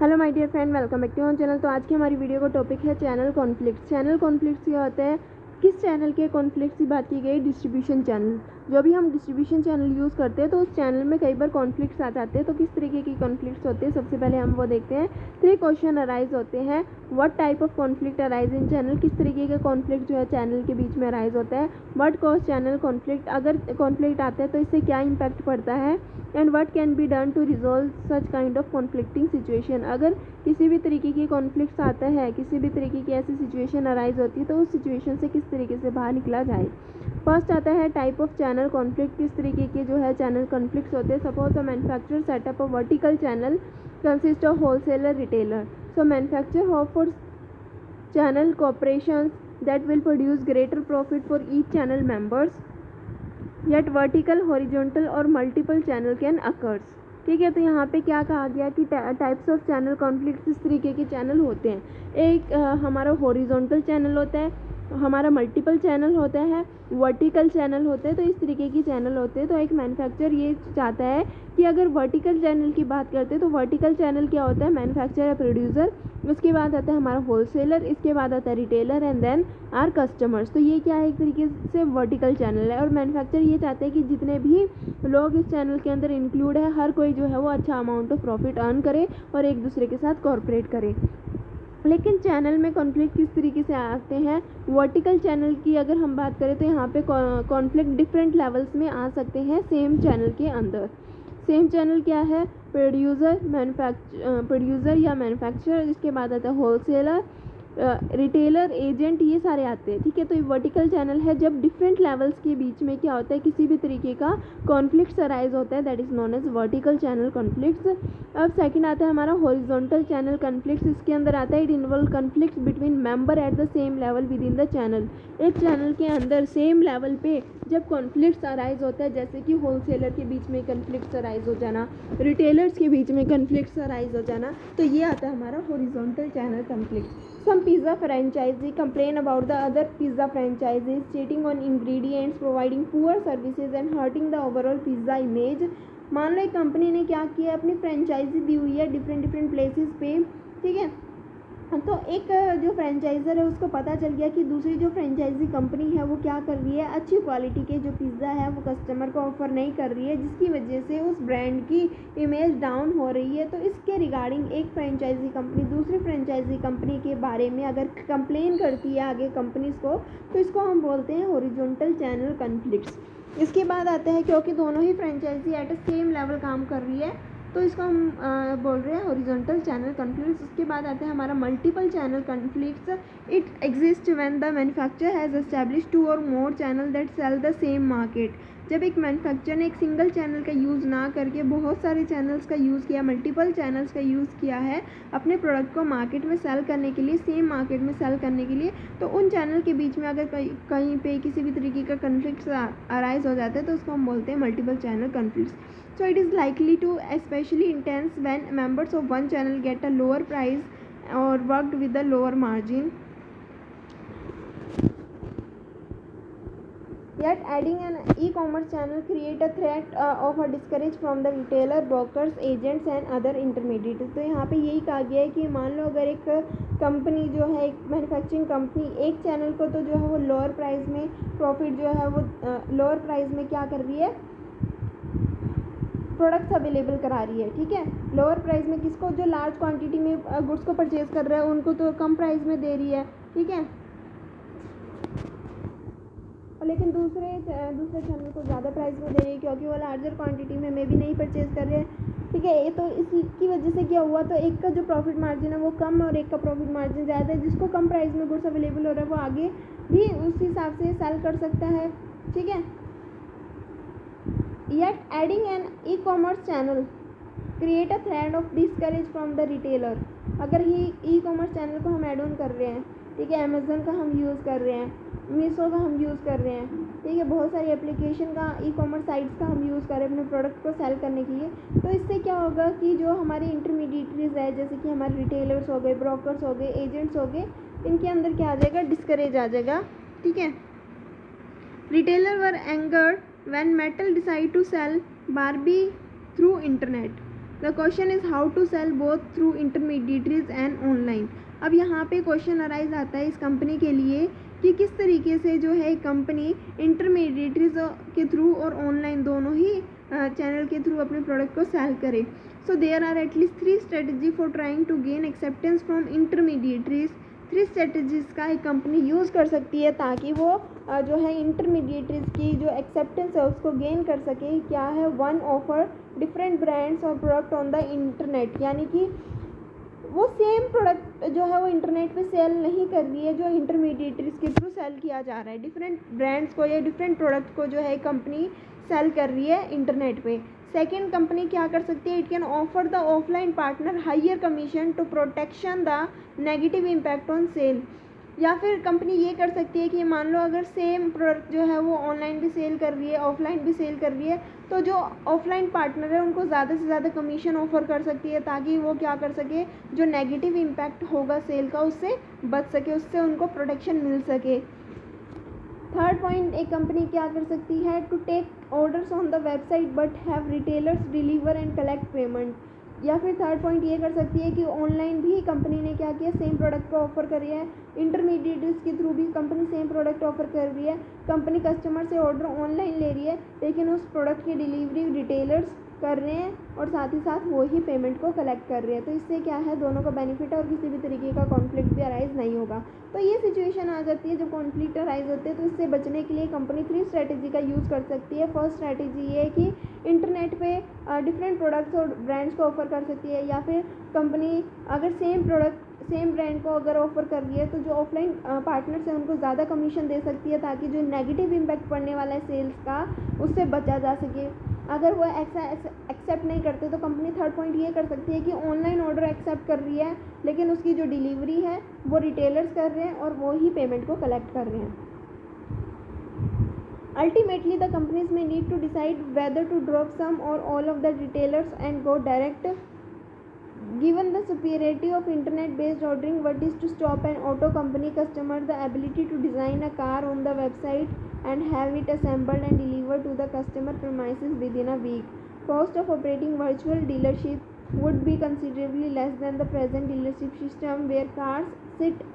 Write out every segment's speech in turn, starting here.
Hello my dear friend, welcome back to on channel. तो आज की हमारी वीडियो का टॉपिक है चैनल कॉन्फ्लिक्ट। चैनल कॉन्फ्लिक्ट्स क्या होते हैं, किस चैनल के कॉन्फ्लिक्ट्स की बात की गई? Distribution channel. जो भी हम डिस्ट्रीब्यूशन चैनल यूज़ करते हैं तो उस चैनल में कई बार कॉन्फ्लिक्ट्स आ जाते हैं। तो किस तरीके की कॉन्फ्लिक्ट्स होते हैं, सबसे पहले हम वो देखते हैं। 3 क्वेश्चन अराइज होते हैं। What type of conflict arise in channel, किस तरीके का कॉन्फ्लिक्ट जो है चैनल के बीच में अराइज होता है। व्हाट कॉज चैनल कॉन्फ्लिक्ट, अगर कॉन्फ्लिक्ट आता है तो इससे क्या इम्पैक्ट पड़ता है। And what can be done to resolve such kind of conflicting situation, अगर किसी भी तरीके की कॉन्फ्लिक्ट्स आता है, किसी भी तरीके की ऐसी सिचुएशन अराइज होती है तो उस सिचुएशन से किस तरीके से बाहर निकला जाए। फर्स्ट आता है टाइप ऑफ चैनल कॉन्फ्लिक्ट, किस तरीके के जो है चैनल कॉन्फ्लिक्ट्स होते हैं। Suppose a manufacturer setup a vertical channel consist of wholesaler retailer. So manufacturer hope for channel corporations that will produce greater profit for each channel members, yet vertical, horizontal और multiple channel can occurs। ठीक है, तो यहाँ पे क्या कहा गया कि टाइप्स ऑफ चैनल कॉन्फ्लिक्ट इस तरीके के चैनल होते हैं। एक हमारा हॉरिजॉन्टल चैनल होता है, हमारा मल्टीपल चैनल होता है, वर्टिकल चैनल होते हैं। तो इस तरीके की चैनल होते हैं। तो एक मैन्युफैक्चरर ये चाहता है कि अगर वर्टिकल चैनल की बात करते हैं तो वर्टिकल चैनल क्या होता है, मैन्युफैक्चरर या प्रोड्यूसर, उसके बाद आता है हमारा होलसेलर, इसके बाद आता है retailer and then are customers. तो ये क्या है, एक तरीके से वर्टिकल चैनल है। और मैन्युफैक्चरर ये चाहते हैं कि जितने भी लोग इस चैनल के अंदर इंक्लूड है, हर कोई जो है वो अच्छा अमाउंट ऑफ प्रॉफिट अर्न करे और एक दूसरे के साथ कॉर्पोरेट करे। लेकिन चैनल में कॉन्फ्लिक्ट किस तरीके से आते हैं। वर्टिकल चैनल की अगर हम बात करें तो यहाँ पे कॉन्फ्लिक्ट डिफरेंट लेवल्स में आ सकते हैं सेम चैनल के अंदर। सेम चैनल क्या है, प्रोड्यूसर या मैन्युफैक्चरर, इसके बाद आता है होलसेलर, रिटेलर, एजेंट, ये सारे आते हैं। ठीक है, तो ये वर्टिकल चैनल है जब डिफरेंट लेवल्स के बीच में क्या होता है, किसी भी तरीके का कॉन्फ्लिक्ट्स अराइज होता है, that is known as vertical channel conflicts. अब सेकंड आता है हमारा हॉरिजॉन्टल चैनल कॉन्फ्लिक्ट्स। इसके अंदर आता है it involve conflicts between member at the same level with in the channel. एक चैनल के अंदर सेम लेवल पे जब कॉन्फ्लिक्ट्स अराइज होता है, जैसे कि होलसेलर के बीच में कॉन्फ्लिक्ट्स अराइज हो जाना, रिटेलर्स के बीच में कॉन्फ्लिक्ट्स अराइज हो जाना, तो ये आता है हमारा horizontal channel conflict. Some pizza franchisee complain about the other pizza franchises cheating on ingredients, providing poor services and hurting the overall pizza image। मान लो एक कंपनी ने क्या किया, अपनी फ्रेंचाइजी दी हुई है डिफरेंट प्लेसेस पे। ठीक है, तो एक जो फ्रेंचाइज़र है उसको पता चल गया कि दूसरी जो फ्रेंचाइजी कंपनी है वो क्या कर रही है, अच्छी क्वालिटी के जो पिज़्ज़ा है वो कस्टमर को ऑफ़र नहीं कर रही है, जिसकी वजह से उस ब्रांड की इमेज डाउन हो रही है। तो इसके रिगार्डिंग एक फ्रेंचाइजी कंपनी दूसरी फ्रेंचाइजी कंपनी के बारे में अगर कंप्लेन करती है आगे कंपनीज़ को, तो इसको हम बोलते हैं हॉरिजॉन्टल चैनल कॉन्फ्लिक्ट्स। इसके बाद आता है क्योंकि दोनों ही franchisee at a same level काम कर रही है, तो इसको हम बोल रहे हैं हॉरिजॉन्टल चैनल कॉन्फ्लिक्ट्स। उसके बाद आता है हमारा multiple channel conflicts. It exist when the manufacturer has establish 2 और more channel that sell the same market. जब एक मैन्युफैक्चरर ने एक सिंगल चैनल का यूज़ ना करके बहुत सारे चैनल्स का यूज़ किया, मल्टीपल चैनल्स का यूज़ किया है अपने प्रोडक्ट को मार्केट में सेल करने के लिए, सेम मार्केट में सेल करने के लिए, तो उन चैनल के बीच में अगर कहीं पे किसी भी तरीके का कॉन्फ्लिक्ट अराइज हो जाता है तो उसको हम बोलते हैं multiple channel conflicts. So it is likely to especially intense when members of one channel get a lower price or worked with a lower margin. Yet adding an e-commerce channel create a threat of a discourage from the retailer, brokers, agents and other intermediaries। तो यहाँ पे यही कहा गया है कि मान लो अगर एक कंपनी जो है, एक मैन्युफैक्चरिंग कंपनी एक चैनल को तो जो है वो लोअर प्राइस में प्रॉफिट जो है वो लोअर प्राइस में क्या कर रही है, प्रोडक्ट्स अवेलेबल करा रही है। ठीक है, लोअर प्राइस में किसको, जो लार्ज क्वांटिटी में गुड्स को परचेज कर रहा है उनको तो कम प्राइस में दे रही है। ठीक है, लेकिन दूसरे चैनल को ज़्यादा प्राइस में दे रही है क्योंकि वो लार्जर क्वांटिटी में मे भी नहीं परचेज कर रहे हैं। ठीक है, तो इसकी वजह से क्या हुआ, तो एक का जो प्रॉफिट मार्जिन है वो कम और एक का प्रॉफिट मार्जिन ज़्यादा है। जिसको कम प्राइस में गुड्स अवेलेबल हो रहा है वो आगे भी उस हिसाब से सेल कर सकता है। ठीक है, Yet adding an e-commerce channel create a threat of discourage from the retailer। अगर ही ई-कॉमर्स चैनल को हम ऐड ऑन कर रहे हैं, ठीक है, अमेज़न का हम यूज़ कर रहे हैं, मीशो का हम यूज़ कर रहे हैं, ठीक है, बहुत सारी एप्लीकेशन का ई-कॉमर्स साइट्स का हम यूज़ कर रहे हैं अपने प्रोडक्ट को सेल करने के लिए। तो इससे क्या होगा कि जो हमारे इंटरमीडिएटरीज है, जैसे कि हमारे रिटेलर्स हो गए, ब्रोकर्स हो गए, एजेंट्स हो गए, इनके अंदर क्या आ जाएगा, डिस्करेज आ जाएगा। ठीक है, retailer were angered when Mattel decide to sell Barbie through internet। The question is how to sell both through intermediaries and online. अब यहाँ पे क्वेश्चन अराइज आता है इस कंपनी के लिए कि किस तरीके से जो है कंपनी इंटरमीडिएटरीज के थ्रू और ऑनलाइन दोनों ही चैनल के थ्रू अपने प्रोडक्ट को सेल करे। So there are at least 3 strategy for trying to gain acceptance from intermediaries. 3 strategies का एक कंपनी यूज़ कर सकती है ताकि वो जो है इंटरमीडिएटरीज की जो एक्सेप्टेंस है उसको गेन कर सके। क्या है? 1 ऑफर डिफरेंट ब्रांड्स और प्रोडक्ट ऑन द इंटरनेट, यानी कि वो सेम प्रोडक्ट जो है वो इंटरनेट पे सेल नहीं कर रही है जो इंटरमीडिएटरीज के थ्रू सेल किया जा रहा है। डिफरेंट ब्रांड्स को या डिफरेंट प्रोडक्ट को जो है कंपनी सेल कर रही है इंटरनेट पे। सेकेंड कंपनी क्या कर सकती है? It can offer the offline partner higher commission to protection the negative impact on sale. या फिर कंपनी ये कर सकती है कि मान लो अगर सेम प्रोडक्ट जो है वो ऑनलाइन भी सेल कर रही है, ऑफलाइन भी सेल कर रही है, तो जो ऑफलाइन पार्टनर है उनको ज़्यादा से ज़्यादा कमीशन ऑफर कर सकती है ताकि वो क्या कर सके, जो नेगेटिव इम्पैक्ट होगा सेल का उससे बच सके, उससे उनको प्रोटेक्शन मिल सके। थर्ड पॉइंट, एक कंपनी क्या कर सकती है? To take orders on the website but have retailers deliver and collect payment. या फिर थर्ड पॉइंट ये कर सकती है कि ऑनलाइन भी कंपनी ने क्या किया, सेम प्रोडक्ट को ऑफर करी है, इंटरमीडिएटरीज के थ्रू भी कंपनी सेम प्रोडक्ट ऑफर कर रही है। कंपनी कस्टमर से ऑर्डर ऑनलाइन ले रही है लेकिन उस प्रोडक्ट की डिलीवरी रिटेलर्स कर रहे हैं और साथ ही साथ वो ही पेमेंट को कलेक्ट कर रहे हैं। तो इससे क्या है, दोनों का बेनिफिट है और किसी भी तरीके का कॉन्फ्लिक्ट भी अराइज नहीं होगा। तो ये सिचुएशन आ जाती है जब कॉन्फ्लिक्ट अराइज होते हैं, तो इससे बचने के लिए कंपनी 3 स्ट्रैटेजी का यूज़ कर सकती है। फर्स्ट स्ट्रैटेजी ये है कि इंटरनेट पे डिफरेंट प्रोडक्ट्स और ब्रांड्स को ऑफर कर सकती है। या फिर कंपनी अगर सेम प्रोडक्ट सेम ब्रांड को अगर ऑफर कर रही है तो जो ऑफलाइन पार्टनर्स हैं उनको ज़्यादा कमीशन दे सकती है ताकि जो नेगेटिव इम्पैक्ट पड़ने वाला है सेल्स का उससे बचा जा सके। अगर वो एक्सेप्ट नहीं करते तो कंपनी थर्ड पॉइंट ये कर सकती है कि ऑनलाइन ऑर्डर एक्सेप्ट कर रही है लेकिन उसकी जो डिलीवरी है वो रिटेलर्स कर रहे हैं और वो ही पेमेंट को कलेक्ट कर रहे हैं। Ultimately, the companies may need to decide whether to drop some or all of the retailers and go direct. Given the superiority of internet-based ordering, what is to stop an auto company customer the ability to design a car on the website and have it assembled and delivered to the customer premises within a week? Cost of operating virtual dealership would be considerably less than the present dealership system where cars sit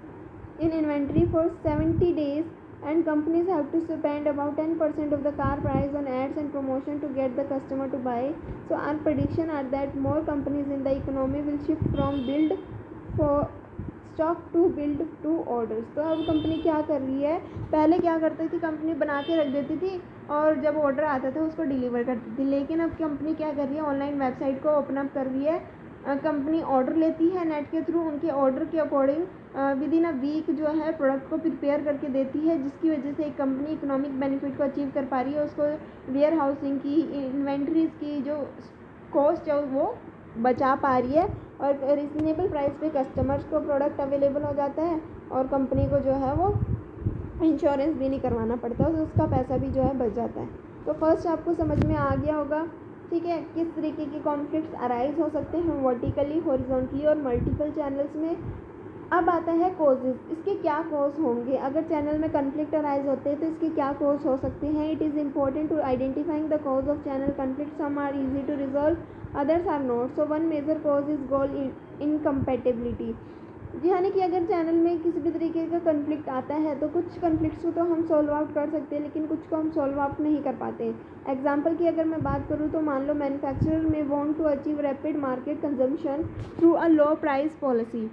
in inventory for 70 days and companies have to spend about 10% of the car price on ads and promotion to get the customer to buy. So our prediction are that more companies in the economy will shift from build for stock to build to orders. तो अब company क्या कर रही है, पहले क्या करती थी, कंपनी बना के रख देती थी और जब ऑर्डर आता था उसको डिलीवर करती थी। लेकिन अब कंपनी क्या कर रही है, ऑनलाइन वेबसाइट को ओपन अप कर रही है। कंपनी ऑर्डर लेती है नेट के थ्रू, उनके ऑर्डर के according within a week जो है प्रोडक्ट को प्रिपेयर करके देती है, जिसकी वजह से एक कंपनी इकोनॉमिक बेनिफिट को अचीव कर पा रही है। उसको वेयर हाउसिंग की, इन्वेंट्रीज की जो कॉस्ट है वो बचा पा रही है और रिजनेबल प्राइस पे कस्टमर्स को प्रोडक्ट अवेलेबल हो जाता है और कंपनी को जो है वो इंश्योरेंस भी नहीं करवाना पड़ता, तो उसका पैसा भी जो है बच जाता है। तो फर्स्ट आपको समझ में आ गया होगा, ठीक है, किस तरीके के कॉन्फ्लिक्ट्स अराइज हो सकते हैं वर्टिकली, हॉरिजॉन्टली और मल्टीपल चैनल्स में। अब आता है कॉजेज़, इसके क्या कॉज होंगे, अगर चैनल में कन्फ्लिक्ट अराइज होते हैं तो इसके क्या कॉज हो सकते हैं। It is important to identifying the cause of channel conflict, some are easy to resolve, others are not. So one major cause is goal incompatibility. यानी कि अगर चैनल में किसी भी तरीके का कन्फ्लिक्ट आता है तो कुछ कन्फ्लिक्ट्स को तो हम सॉल्व आउट कर सकते हैं लेकिन कुछ को हम सॉल्व आउट नहीं कर पाते। एग्जांपल की अगर मैं बात करूँ तो मान लो मैन्युफैक्चरर में want to achieve rapid market consumption through a low price policy,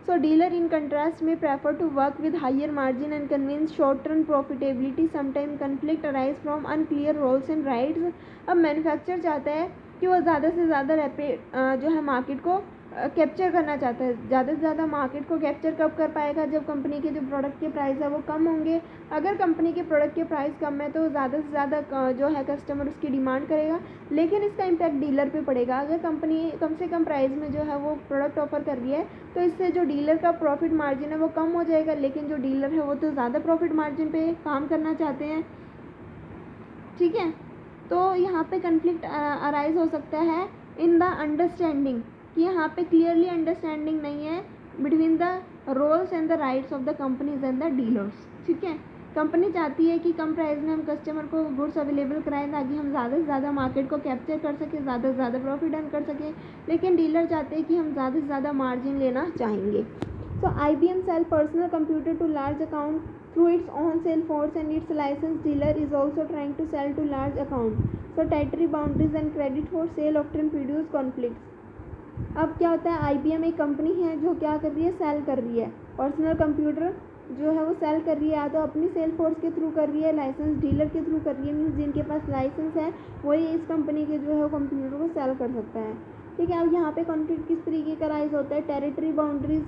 so dealer in contrast में prefer to work with higher margin and convince short term profitability. Sometime conflict arise from unclear roles and rights. अब manufacturer चाहता है कि वो ज़्यादा से ज़्यादा rapid जो है मार्केट को कैप्चर करना चाहता है। ज़्यादा से ज़्यादा मार्केट को कैप्चर कब कर पाएगा, जब कंपनी के जो प्रोडक्ट के प्राइस है वो कम होंगे। अगर कंपनी के प्रोडक्ट के प्राइस कम है तो ज़्यादा से ज़्यादा जो है कस्टमर उसकी डिमांड करेगा, लेकिन इसका इम्पैक्ट डीलर पे पड़ेगा। अगर कंपनी कम से कम प्राइस में जो है वो प्रोडक्ट ऑफर कर रही है तो इससे जो डीलर का प्रॉफिट मार्जिन है वो कम हो जाएगा, लेकिन जो डीलर है वो तो ज़्यादा प्रॉफिट मार्जिन पे काम करना चाहते हैं, ठीक है। तो यहाँ पे कन्फ्लिक्ट अराइज हो सकता है इन द अंडरस्टैंडिंग, कि यहाँ पे क्लियरली अंडरस्टैंडिंग नहीं है between the roles and the rights of the companies and the dealers, ठीक है। कंपनी चाहती है कि कम प्राइस में हम कस्टमर को गुड्स अवेलेबल कराएं ताकि हम ज़्यादा से ज़्यादा मार्केट को कैप्चर कर सकें, ज़्यादा से ज़्यादा प्रॉफिट अर्न कर सकें, लेकिन डीलर चाहते हैं कि हम ज़्यादा से ज़्यादा मार्जिन लेना चाहेंगे। So IBM sell personal computer to large account through its on sale force and its license dealer is also trying to sell to large account. So territory boundaries and credit for sale often produce conflicts. अब क्या होता है, IBM एक company है जो क्या कर रही है, सेल कर रही है पर्सनल कंप्यूटर जो है वो सेल कर रही है, या तो अपनी सेल फोर्स के थ्रू कर रही है, लाइसेंस डीलर के थ्रू कर रही है, मीन्स जिनके पास लाइसेंस है वही इस कंपनी के जो है वो कंप्यूटर को सेल कर सकता है। ठीक है, अब यहाँ पे कॉन्फ्लिक्ट किस तरीके का राइज होता है, टेरिटरी बाउंड्रीज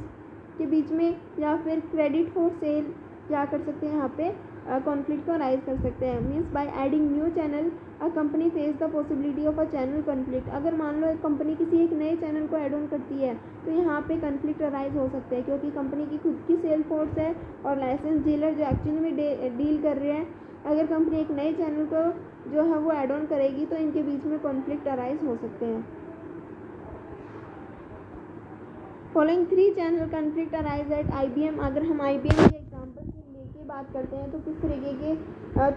के बीच में या फिर क्रेडिट फॉर सेल क्या कर सकते हैं, यहाँ पे कॉन्फ्लिक्ट को राइज कर सकते हैं। Means by adding new channel a company face the possibility of a channel conflict. अगर मान लो एक कंपनी किसी एक नए चैनल को ऐड ऑन करती है तो यहाँ पे कॉन्फ्लिक्ट अराइज हो सकते हैं, क्योंकि कंपनी की खुद की सेल फोर्स है और लाइसेंस डीलर जो एक्चुअली में डील कर रहे हैं। अगर कंपनी एक नए चैनल को जो है वो ऐड ऑन करेगी तो इनके बीच में कॉन्फ्लिक्ट अराइज हो सकते हैं। Following 3 channel conflict arise at IBM। अगर हम IBM के एग्जाम्पल की लेके बात करते हैं तो किस तरीके के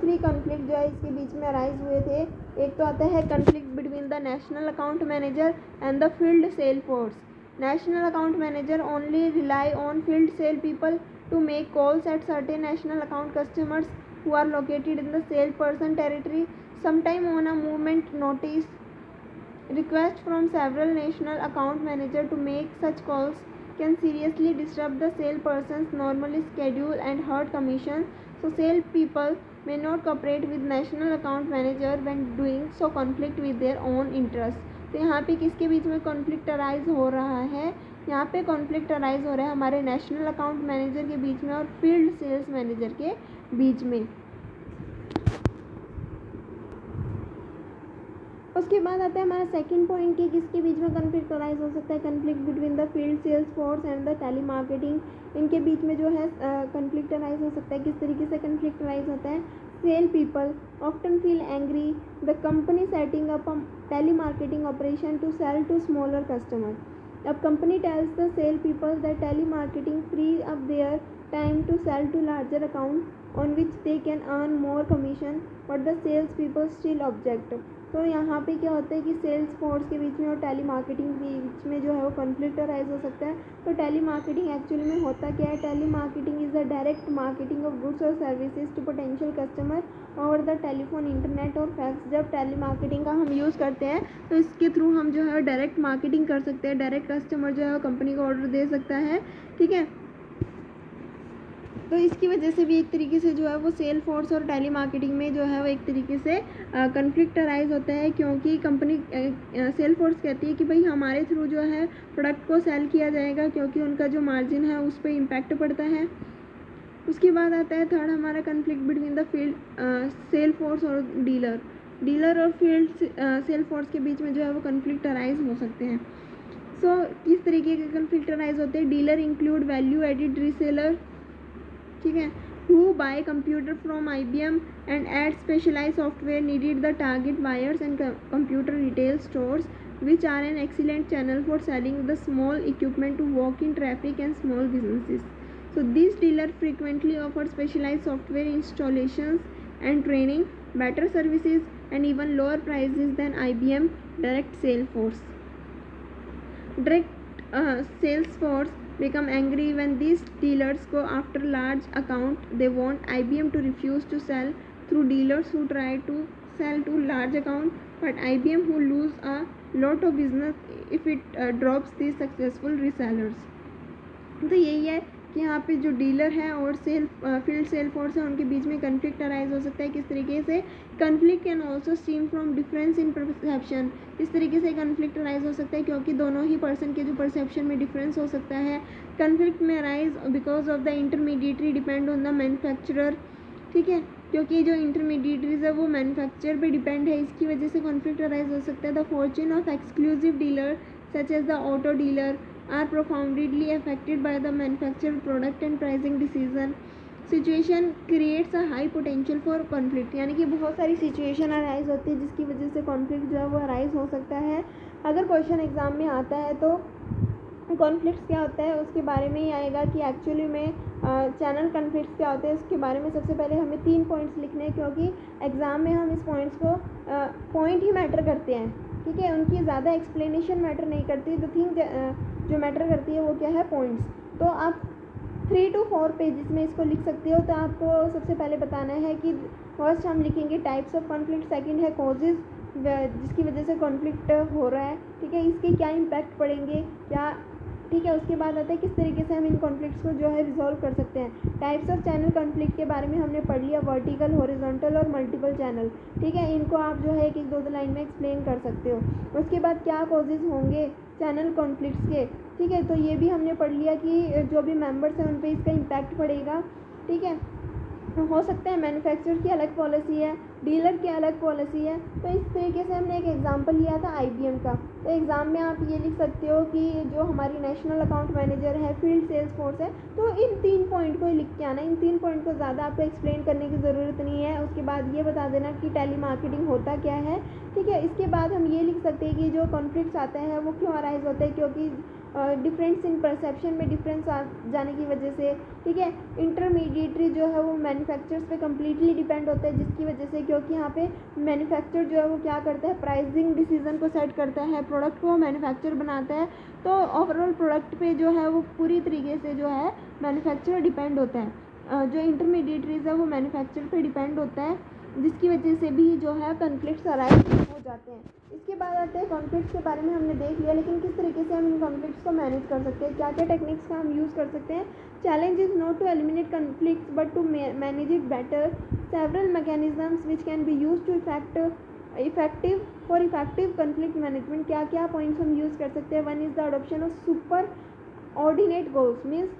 3 कॉन्फ्लिक्ट जो है इसके बीच में अराइज हुए थे। एक तो आता है conflict between the national account manager and the field sale force. National account manager only rely on field sale people to make calls at certain national account customers who are located in the sale person territory. Sometime on a movement notice request from several national account manager to make such calls can seriously disrupt the salesperson's normal schedule and hurt commission. So sale people may not cooperate with national account manager when doing so conflict with their own interest. तो यहाँ पे किसके बीच में conflict arise हो रहा है, यहाँ पे कॉन्फ्लिक्ट अराइज हो रहा है हमारे नेशनल अकाउंट मैनेजर के बीच में और फील्ड सेल्स मैनेजर के बीच में। उसके बाद आता है हमारा सेकंड पॉइंट कि किसके बीच में कॉन्फ्लिक्ट अराइज हो सकता है, conflict between the field sales force and the telemarketing. इनके बीच में जो है कॉन्फ्लिक्ट अराइज हो सकता है। किस तरीके से कॉन्फ्लिक्ट अराइज होता है, sell people often feel angry the company setting up a telemarketing operation to sell to smaller customer. अब company tells the sell people that telemarketing free up their time to sell to larger account on which they can earn more commission but the sales people still object. तो यहाँ पे क्या होता है कि sales force के बीच में और टेली मार्केटिंग के बीच में जो है वो कॉन्फ्लिक्ट अराइज हो सकता है। तो टेली मार्केटिंग एक्चुअली में होता क्या है, telemarketing is the direct marketing of goods और services to potential customer over the telephone, internet और फैक्स। जब टेली मार्केटिंग का हम यूज़ करते हैं तो इसके थ्रू हम जो है डायरेक्ट मार्केटिंग कर सकते हैं, डायरेक्ट कस्टमर जो है वो कंपनी को ऑर्डर दे सकता है। ठीक है, तो इसकी वजह से भी एक तरीके से जो है वो सेल फोर्स और टेली मार्केटिंग में जो है वो एक तरीके से कॉन्फ्लिक्ट अराइज होता है, क्योंकि कंपनी सेल फोर्स कहती है कि भाई हमारे थ्रू जो है प्रोडक्ट को सेल किया जाएगा, क्योंकि उनका जो मार्जिन है उस पर इम्पैक्ट पड़ता है। उसके बाद आता है थर्ड हमारा conflict between the field sale force और डीलर और फील्ड सेल फोर्स के बीच में जो है वो कॉन्फ्लिक्ट अराइज हो सकते हैं। सो किस तरीके के कॉन्फ्लिक्ट अराइज होते हैं, dealer include value added reseller, ठीक है, who buy computer from IBM and add specialized software needed the target buyers and computer retail stores which are an excellent channel for selling the small equipment to walk-in traffic and small businesses. So these dealers frequently offer specialized software installations and training, better services and even lower prices than IBM direct sales force. Direct sales force become angry when these dealers go after large account. They want IBM to refuse to sell through dealers who try to sell to large account, but IBM who lose a lot of business if it drops these successful resellers. तो यही है कि यहाँ पे जो dealer है और field sale force है उनके बीच में कन्फ्लिक्ट अराइज हो सकता है। किस तरीके से, conflict can also steam from difference in perception. इस तरीके से कन्फ्लिक्ट अराइज हो सकता है क्योंकि दोनों ही पर्सन के जो परसेप्शन में डिफरेंस हो सकता है। कन्फ्लिक्ट में arise because of the intermediary depend on the manufacturer, ठीक है, क्योंकि जो इंटरमीडिएटरीज है वो मैन्युफैक्चर पे डिपेंड है, इसकी वजह से कॉन्फ्लिक्ट अराइज हो सकता है। The fortune of exclusive dealer such as the auto dealer are profoundly affected by the manufactured product and pricing decision. Situation creates a high potential for conflict, यानी कि बहुत सारी सिचुएशन अराइज होती है जिसकी वजह से कॉन्फ्लिक्ट जो है वो अराइज हो सकता है। अगर क्वेश्चन एग्जाम में आता है तो कॉन्फ्लिक्ट्स क्या होता है उसके बारे में ही आएगा कि एक्चुअली में चैनल कॉन्फ्लिक्ट्स क्या होते हैं उसके बारे में सबसे पहले हमें 3 पॉइंट्स लिखने हैं, क्योंकि एग्ज़ाम में हम इस पॉइंट्स को पॉइंट ही मैटर करते हैं, ठीक है, उनकी ज़्यादा एक्सप्लेनेशन मैटर नहीं करती। द थिंग जो मैटर करती है वो क्या है, पॉइंट्स। तो आप 3 to 4 पेजेस में इसको लिख सकते हो। तो आपको सबसे पहले बताना है कि फर्स्ट हम लिखेंगे टाइप्स ऑफ कॉन्फ्लिक्ट, सेकंड है कॉजेज़ जिसकी वजह से कॉन्फ्लिक्ट हो रहा है, ठीक है, इसके क्या इम्पैक्ट पड़ेंगे, क्या, ठीक है। उसके बाद आता है किस तरीके से हम इन कॉन्फ्लिक्ट्स को जो है रिजॉल्व कर सकते हैं। टाइप्स ऑफ चैनल कॉन्फ्लिक्ट के बारे में हमने पढ़ लिया, वर्टिकल, हॉरिजॉन्टल और मल्टीपल चैनल, ठीक है, इनको आप जो है एक एक दो लाइन में एक्सप्लेन कर सकते हो। उसके बाद क्या कॉजेज़ होंगे चैनल कॉन्फ्लिक्ट्स के, ठीक है, तो ये भी हमने पढ़ लिया कि जो भी मेंबर्स हैं उन पे इसका इम्पैक्ट पड़ेगा, ठीक है। हो सकता है मैन्युफैक्चरर की अलग पॉलिसी है, डीलर की अलग पॉलिसी है। तो इस तरीके से हमने एक एग्जांपल लिया था IBM का। तो एग्ज़ाम में आप ये लिख सकते हो कि जो हमारी नेशनल अकाउंट मैनेजर है, फील्ड सेल्स फोर्स है, तो इन 3 पॉइंट को लिख के आना। इन 3 पॉइंट को ज़्यादा आपको एक्सप्लेन करने की ज़रूरत नहीं है। उसके बाद ये बता देना कि टेली मार्केटिंग होता क्या है, ठीक है। इसके बाद हम ये लिख सकते हैं कि जो कॉन्फ्लिक्ट्स आते हैं वो क्यों अराइज होते हैं, क्योंकि डिफरेंस इन परसेप्शन में डिफरेंस आ जाने की वजह से, ठीक है। इंटरमीडिएटरी जो है वो मैन्युफैक्चरर्स पे कम्प्लीटली डिपेंड होता है, जिसकी वजह से, क्योंकि यहाँ पे मैन्युफैक्चर जो है वो क्या करता है, प्राइसिंग डिसीजन को सेट करता है, प्रोडक्ट को मैन्युफैक्चर बनाता है। तो ओवरऑल प्रोडक्ट पे जो है वो पूरी तरीके से जो है मैन्युफैक्चर डिपेंड होता है। जो इंटरमीडिएटरीज है वो मैन्युफैक्चर पे डिपेंड होता है, जिसकी वजह से भी जो है कॉन्फ्लिक्ट्स अराइज हो जाते हैं। इसके बाद आते हैं कॉन्फ्लिक्ट्स के बारे में हमने देख लिया, लेकिन किस तरीके से हम इन कॉन्फ्लिक्ट्स को मैनेज कर सकते हैं, क्या क्या टेक्निक्स का हम यूज़ कर सकते हैं। Challenge is not to eliminate conflicts but to manage it better. Several mechanisms which can be use to effective conflict management. क्या क्या पॉइंट्स हम यूज़ कर सकते हैं। One is the adoption of superordinate goals, means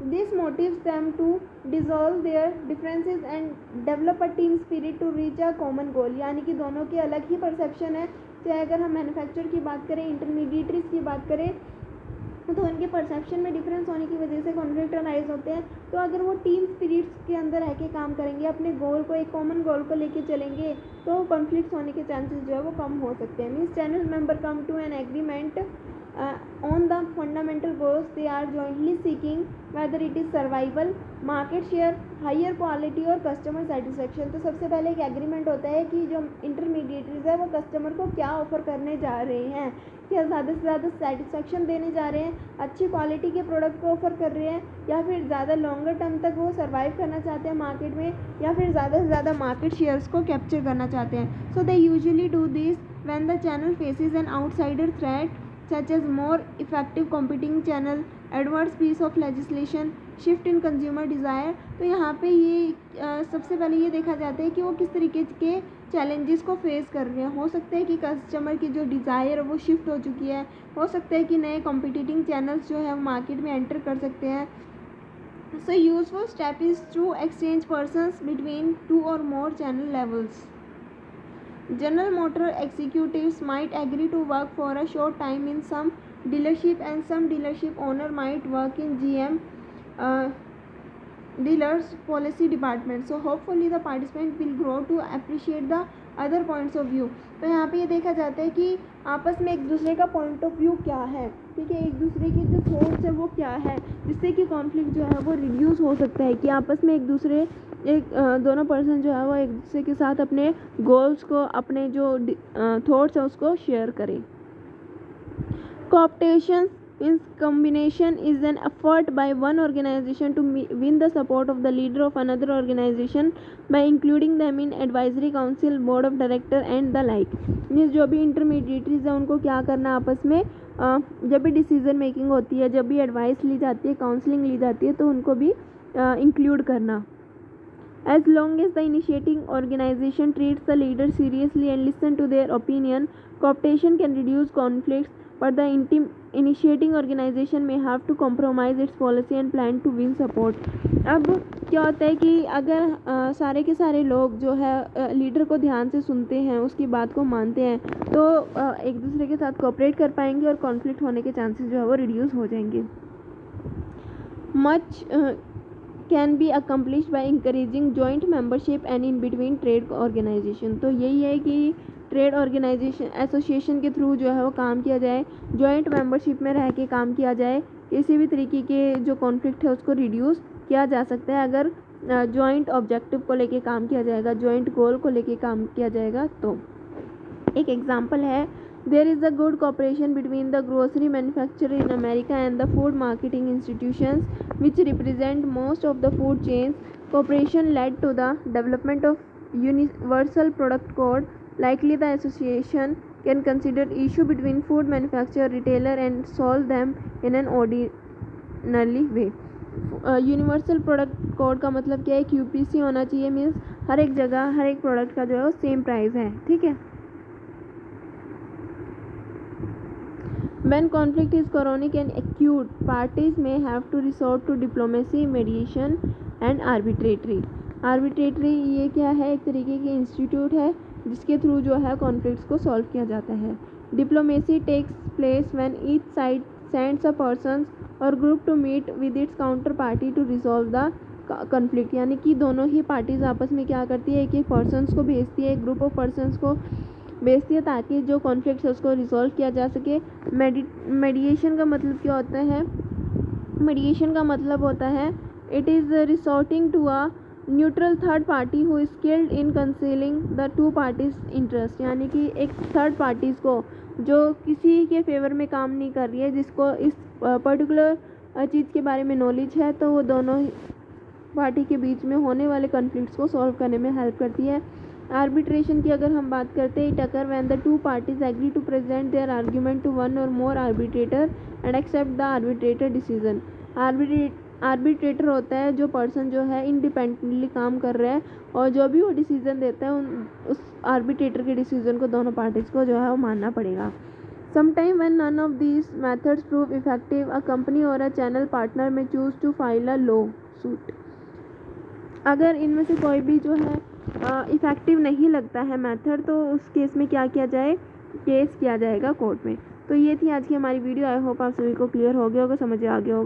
this motivates them to dissolve their differences and develop a team spirit to reach a common goal। यानी कि दोनों की अलग ही परसेप्शन है। चाहे अगर हम मैन्युफैक्चर की बात करें, इंटरमीडिएटरीज की बात करें, तो उनके परसेप्शन में डिफरेंस होने की वजह से कॉन्फ्लिक्ट अराइज होते हैं। तो अगर वो टीम स्पिरिट्स के अंदर रह के काम करेंगे, अपने गोल को, एक कॉमन गोल को लेके चलेंगे, तो कॉन्फ्लिक्ट होने के चांसेस जो है वो कम हो सकते हैं। Means channel member come to an agreement on the fundamental goals they are jointly seeking, whether it is survival, market share, higher quality और customer satisfaction। तो सबसे पहले एक एग्रीमेंट होता है कि जो इंटरमीडिएटरीज है वो कस्टमर को क्या ऑफर करने जा रहे हैं, क्या ज़्यादा से ज़्यादा सेटिस्फेक्शन देने जा रहे हैं, अच्छी क्वालिटी के प्रोडक्ट को ऑफर कर रहे हैं, या फिर ज़्यादा लॉन्गर टर्म तक वो सर्वाइव करना चाहते हैं मार्केट में, या फिर ज़्यादा से ज़्यादा मार्केट शेयर्स को कैप्चर करना चाहते हैं। So they usually do this when the channel faces an outsider threat such as more effective competing channel, adverse piece of legislation, shift in consumer desire। तो यहाँ पे ये सबसे पहले ये देखा जाता है कि वो किस तरीके के चैलेंजेस को फेस कर रहे हैं। हो सकता है कि कस्टमर की जो डिज़ायर है वो शिफ्ट हो चुकी है, हो सकता है कि नए कॉम्पिटिटिंग चैनल्स जो है मार्केट में एंटर कर सकते हैं। So useful step is to exchange persons between 2 or more channel levels। General Motor executives might agree to work for a short time in some dealership, and some dealership owner might work in GM dealers policy department। So hopefully the participant will grow to appreciate the other points of view. तो यहाँ पे ये देखा जाता है कि आपस में एक दूसरे का पॉइंट ऑफ व्यू क्या है, ठीक है, एक दूसरे के जो थॉट्स है वो क्या है, जिससे कि कॉन्फ्लिक्ट जो है वो रिड्यूस हो सकता है, कि आपस में दोनों पर्सन जो है वो एक दूसरे के साथ अपने गोल्स को, अपने जो थॉट्स है उसको शेयर करें। कोऑप्टेशन इन combination is an effort by one organization to win the support of the leader of another organization by including them in advisory council, board of director and the like। Means जो भी intermediaries है उनको क्या करना, आपस में जब भी डिसीजन मेकिंग होती है, जब भी एडवाइस ली जाती है, काउंसलिंग ली जाती है, तो उनको भी इंक्लूड करना। As long as the initiating organization treats the leader seriously and listen to their opinion, cooptation can reduce conflicts, but the initiating organization may have to compromise its policy and plan to win support। अब क्या होता है कि अगर सारे के सारे लोग जो है लीडर को ध्यान से सुनते हैं, उसकी बात को मानते हैं, तो एक दूसरे के साथ कोऑपरेट कर पाएंगे और कॉन्फ्लिक्ट होने के चांसेस जो है वो रिड्यूस हो जाएंगे। Much can be accomplished by encouraging joint membership and in between trade organization. तो यही है कि ट्रेड ऑर्गेनाइजेशन एसोसिएशन के थ्रू जो है वो काम किया जाए, जॉइंट मेंबरशिप में रह के काम किया जाए, किसी भी तरीके के जो कॉन्फ्लिक्ट है उसको रिड्यूस किया जा सकता है अगर जॉइंट ऑब्जेक्टिव को लेके काम किया जाएगा, जॉइंट गोल को लेके काम किया जाएगा। तो एक एग्जांपल है, there is a good cooperation between the grocery manufacturer in America and the food marketing institutions which represent most of the food chains. Cooperation led to the development of universal product code. Likely the association can consider issue between food manufacturer, retailer and solve them in an ordinary way. Universal product code का मतलब क्या है, QPC होना चाहिए, means हर एक जगह हर एक product का जो है वो सेम प्राइस है, ठीक है। When conflict is chronic and acute, parties may have to resort to diplomacy, mediation and arbitrary. Arbitrary ये क्या है, एक तरीके की इंस्टीट्यूट है जिसके थ्रू जो है कॉन्फ्लिक्ट्स को सॉल्व किया जाता है। Diplomacy takes place when each side sends a person और group to meet with its counter party to resolve the conflict, यानी कि दोनों ही पार्टीज आपस में क्या करती है, एक पर्सनस को भेजती है, एक ग्रुप ऑफ पर्सनस को भेजती है ताकि जो कॉन्फ्लिक्ट है उसको रिजॉल्व किया जा सके। मेडिएशन का मतलब क्या होता है, मेडिएशन का मतलब होता है it is resorting to a neutral third party who is skilled in conciliating the two parties interest, यानी कि एक थर्ड पार्टीज़ को जो किसी के फेवर में काम नहीं कर रही है, जिसको इस पर्टिकुलर चीज़ के बारे में नॉलेज है, तो वो दोनों पार्टी के बीच में होने वाले कॉन्फ्लिक्ट्स को सॉल्व करने में हेल्प करती है। आर्बिट्रेशन की अगर हम बात करते हैं, it occur when the two parties agree to present their argument to one और more arbitrator and accept the arbitrator decision. Arbitrator होता है जो पर्सन जो है इंडिपेंडेंटली काम कर रहा है और जो भी वो डिसीजन देता है उस आर्बिट्रेटर के डिसीजन को दोनों पार्टीज को जो है वो मानना पड़ेगा। Sometime when none of these methods prove effective, a company or a channel partner may choose to file a lawsuit. अगर इनमें से कोई भी जो है इफ़ेक्टिव नहीं लगता है मेथड, तो उस केस में क्या किया जाए, केस किया जाएगा कोर्ट में। तो ये थी आज की हमारी वीडियो। आई होप आप सभी को क्लियर हो गया होगा, समझ आ गया होगा।